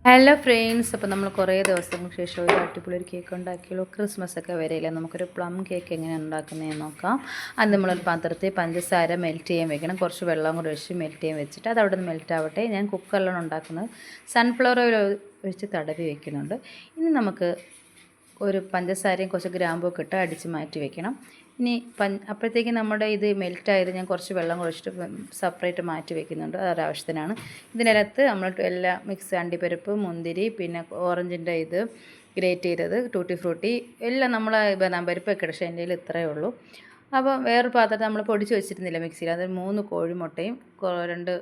Hello friends, അപ്പോൾ നമ്മൾ കുറേ ദിവസങ്ങൾക്ക് ശേഷം ഒരു അടിപൊളി ഒരു കേക്ക് ഉണ്ടാക്കിയുള്ളൂ. ക്രിസ്മസ് ഒക്കെ വരെയില്ല, നമുക്കൊരു പ്ലം കേക്ക് എങ്ങനെയാണ് ഉണ്ടാക്കുന്നതെന്ന് നോക്കാം. അത് നമ്മളൊരു പാത്രത്തിൽ പഞ്ചസാര മെൽറ്റ് ചെയ്യാൻ വെക്കണം. കുറച്ച് വെള്ളം കൂടി ഒഴിച്ച് മെൽറ്റ് ചെയ്യാൻ വെച്ചിട്ട് അത് അവിടെ നിന്ന് മെൽറ്റ് ആവട്ടെ. ഞാൻ കുക്കറിലാണ് ഉണ്ടാക്കുന്നത്. സൺഫ്ലവർ ഓയിൽ ഒഴിച്ച് തടവി വെക്കുന്നുണ്ട്. ഇനി നമുക്ക് ഒരു പഞ്ചസാരയും കുറച്ച് ഗ്രാമ്പൊക്കെ ഇട്ട് അടിച്ച് മാറ്റി വെക്കണം. ഇനി അപ്പോഴത്തേക്കും നമ്മുടെ ഇത് മെൽറ്റായത് ഞാൻ കുറച്ച് വെള്ളം കുഴിച്ചിട്ട് സെപ്പറേറ്റ് മാറ്റി വെക്കുന്നുണ്ട്. അതൊരാവശ്യത്തിനാണ്. ഇതിനകത്ത് നമ്മൾ എല്ലാ മിക്സ് അണ്ടിപ്പരിപ്പ്, മുന്തിരി, പിന്നെ ഓറഞ്ചിൻ്റെ ഇത് ഗ്രേറ്റ് ചെയ്തത്, ടൂട്ടി ഫ്രൂട്ടി എല്ലാം നമ്മൾ ബദാം പരിപ്പൊക്കെ ഇടും. പക്ഷേ എൻ്റെ കയ്യിൽ ഇത്രയേ ഉള്ളൂ. അപ്പോൾ വേറൊരു പാത്രത്തിൽ നമ്മൾ പൊടിച്ച് വെച്ചിരുന്നില്ല മിക്സിയിൽ, അത് 3 കോഴിമുട്ടയും 2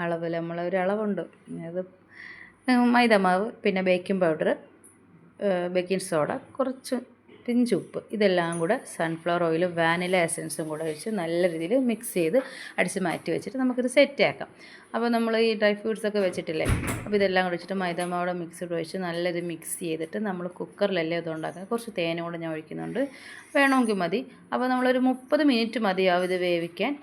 അളവിൽ ഒരു അളവുണ്ട്, അത് മൈദമാവ്, പിന്നെ ബേക്കിംഗ് പൗഡർ, ബേക്കിംഗ് സോഡ, കുറച്ച് പിഞ്ച് ഉപ്പ്, ഇതെല്ലാം കൂടെ സൺഫ്ലവർ ഓയിലും വാനില എസൻസും കൂടെ ഒഴിച്ച് നല്ല രീതിയിൽ മിക്സ് ചെയ്ത് അടിച്ച് മാറ്റി വെച്ചിട്ട് നമുക്കിത് സെറ്റാക്കാം. അപ്പോൾ നമ്മൾ ഈ ഡ്രൈ ഫ്രൂട്ട്സൊക്കെ വെച്ചിട്ടില്ലേ, അപ്പോൾ ഇതെല്ലാം കൂടെ വെച്ചിട്ട് മൈദാമാവിടെ മിക്സ് ഒഴിച്ച് നല്ലത് മിക്സ് ചെയ്തിട്ട് നമ്മൾ കുക്കറിലല്ലേ ഇത് ഉണ്ടാക്കുന്നത്. കുറച്ച് തേനും കൂടെ ഞാൻ ഒഴിക്കുന്നുണ്ട്, വേണമെങ്കിൽ മതി. അപ്പോൾ നമ്മളൊരു 30 മിനിറ്റ് മതിയാവും ഇത് വേവിക്കാൻ.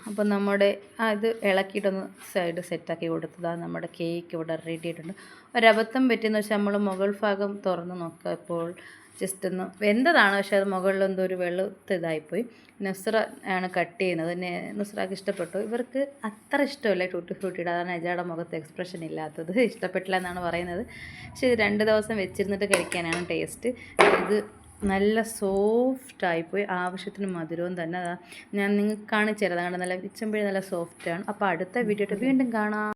അപ്പം നമ്മുടെ അത് ഇളക്കിയിട്ടൊന്ന് സൈഡ് സെറ്റാക്കി കൊടുത്തതാണ്. നമ്മുടെ കേക്ക് ഇവിടെ റെഡി ആയിട്ടുണ്ട്. ഒരബദ്ധം പറ്റിയെന്ന് വെച്ചാൽ നമ്മൾ മുകൾ ഭാഗം തുറന്ന് നോക്കുക, ഇപ്പോൾ ജസ്റ്റ് ഒന്ന് വെന്തതാണ്, പക്ഷേ അത് മുകളിൽ എന്തോ ഒരു വെളുത്ത് ഇതായിപ്പോയി. നുസ്ര ആണ് കട്ട് ചെയ്യുന്നത്. നുസ്രാക്ക് ഇഷ്ടപ്പെട്ടു. ഇവർക്ക് അത്ര ഇഷ്ടമല്ല ടൂട്ടി ഫ്രൂട്ടിയുടെ, അതാണ് അജയുടെ മുഖത്ത് എക്സ്പ്രഷൻ ഇല്ലാത്തത്. ഇഷ്ടപ്പെട്ടില്ല എന്നാണ് പറയുന്നത്. പക്ഷേ ഇത് 2 ദിവസം വെച്ചിരുന്നിട്ട് കഴിക്കാനാണ് ടേസ്റ്റ്. ഇത് നല്ല സോഫ്റ്റായിപ്പോയി, ആവശ്യത്തിന് മധുരവും തന്നെ. ഞാൻ നിങ്ങൾക്ക് കാണിച്ചു തരാം. നല്ല ഇച്ചമ്പഴി നല്ല സോഫ്റ്റാണ്. അപ്പോൾ അടുത്ത വീഡിയോ വീണ്ടും കാണാം.